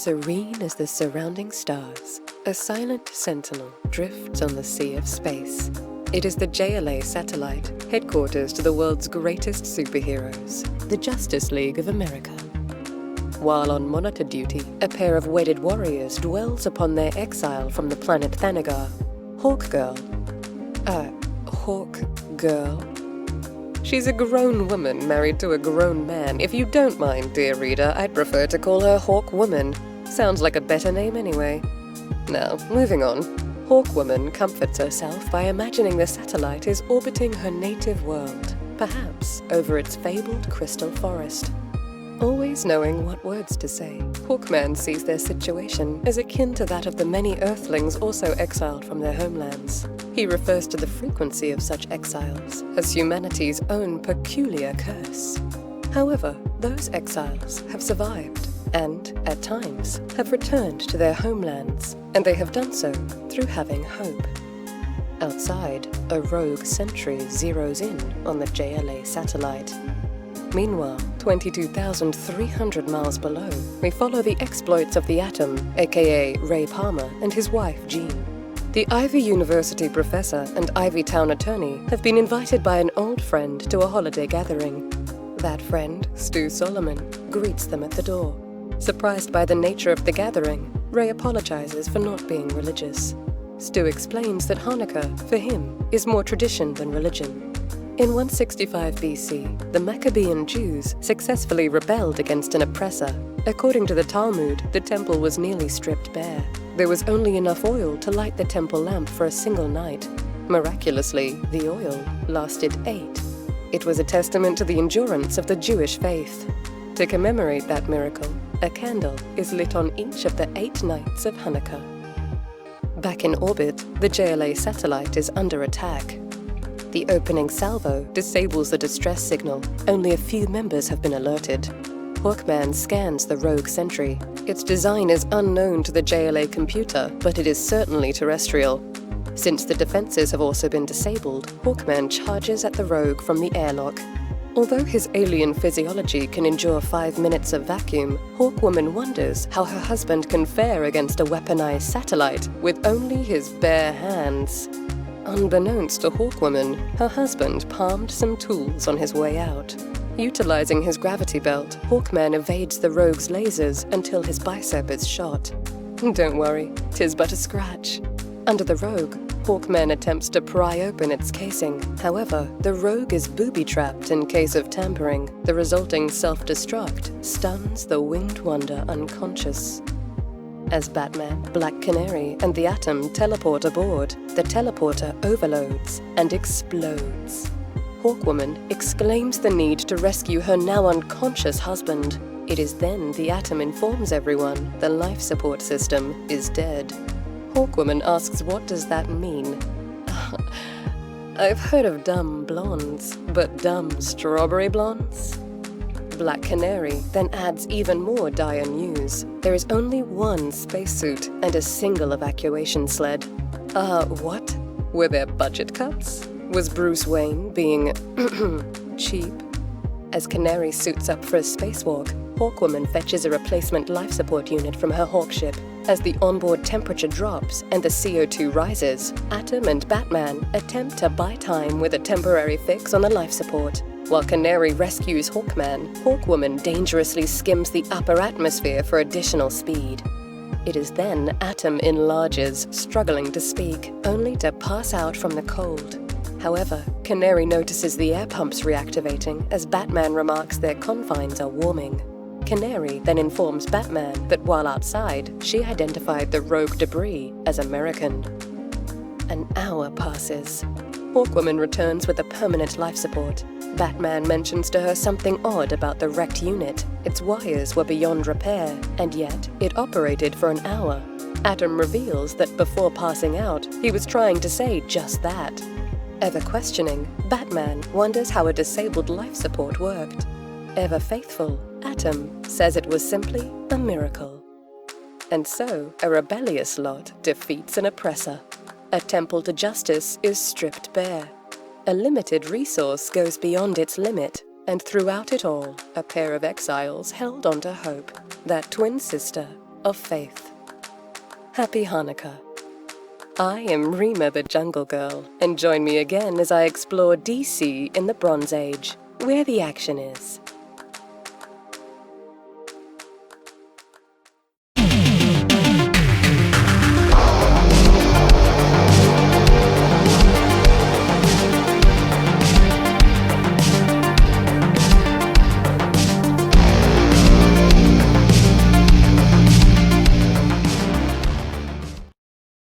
Serene as the surrounding stars, a silent sentinel drifts on the sea of space. It is the JLA satellite, headquarters to the world's greatest superheroes, the Justice League of America. While on monitor duty, a pair of wedded warriors dwells upon their exile from the planet Thanagar. Hawk Girl. She's a grown woman married to a grown man. If you don't mind, dear reader, I'd prefer to call her Hawk Woman. Sounds like a better name anyway. Now, moving on. Hawk Woman comforts herself by imagining the satellite is orbiting her native world, perhaps over its fabled crystal forest. Always knowing what words to say, Hawkman sees their situation as akin to that of the many Earthlings also exiled from their homelands. He refers to the frequency of such exiles as humanity's own peculiar curse. However, those exiles have survived and, at times, have returned to their homelands, and they have done so through having hope. Outside, a rogue sentry zeroes in on the JLA satellite. Meanwhile, 22,300 miles below, we follow the exploits of the Atom, aka Ray Palmer, and his wife, Jean. The Ivy University professor and Ivy Town attorney have been invited by an old friend to a holiday gathering. That friend, Stu Solomon, greets them at the door. Surprised by the nature of the gathering, Ray apologizes for not being religious. Stu explains that Hanukkah, for him, is more tradition than religion. In 165 BC, the Maccabean Jews successfully rebelled against an oppressor. According to the Talmud, the temple was nearly stripped bare. There was only enough oil to light the temple lamp for a single night. Miraculously, the oil lasted 8. It was a testament to the endurance of the Jewish faith. To commemorate that miracle, a candle is lit on each of the 8 nights of Hanukkah. Back in orbit, the JLA satellite is under attack. The opening salvo disables the distress signal. Only a few members have been alerted. Hawkman scans the rogue sentry. Its design is unknown to the JLA computer, but it is certainly terrestrial. Since the defenses have also been disabled, Hawkman charges at the rogue from the airlock. Although his alien physiology can endure 5 minutes of vacuum, Hawkwoman wonders how her husband can fare against a weaponized satellite with only his bare hands. Unbeknownst to Hawkwoman, her husband palmed some tools on his way out. Utilizing his gravity belt, Hawkman evades the rogue's lasers until his bicep is shot. Don't worry, 'tis but a scratch. Under the rogue, Hawkman attempts to pry open its casing. However, the rogue is booby-trapped in case of tampering. The resulting self-destruct stuns the winged wonder unconscious. As Batman, Black Canary, and the Atom teleport aboard, the teleporter overloads and explodes. Hawkwoman exclaims the need to rescue her now unconscious husband. It is then the Atom informs everyone the life support system is dead. Hawkwoman asks what does that mean? I've heard of dumb blondes, but dumb strawberry blondes? Black Canary then adds even more dire news. There is only one spacesuit and a single evacuation sled. What? Were there budget cuts? Was Bruce Wayne being cheap? As Canary suits up for a spacewalk, Hawkwoman fetches a replacement life support unit from her Hawk ship. As the onboard temperature drops and the CO2 rises, Atom and Batman attempt to buy time with a temporary fix on the life support. While Canary rescues Hawkman, Hawkwoman dangerously skims the upper atmosphere for additional speed. It is then Atom enlarges, struggling to speak, only to pass out from the cold. However, Canary notices the air pumps reactivating as Batman remarks their confines are warming. Canary then informs Batman that while outside, she identified the rogue debris as American. An hour passes. Hawkwoman returns with a permanent life support. Batman mentions to her something odd about the wrecked unit. Its wires were beyond repair, and yet it operated for an hour. Atom reveals that before passing out, he was trying to say just that. Ever questioning, Batman wonders how a disabled life support worked. Ever faithful, Atom says it was simply a miracle. And so, a rebellious lot defeats an oppressor. A temple to justice is stripped bare. A limited resource goes beyond its limit, and throughout it all, a pair of exiles held onto hope. That twin sister, of faith. Happy Hanukkah. I am Rima the Jungle Girl, and join me again as I explore DC in the Bronze Age, where the action is.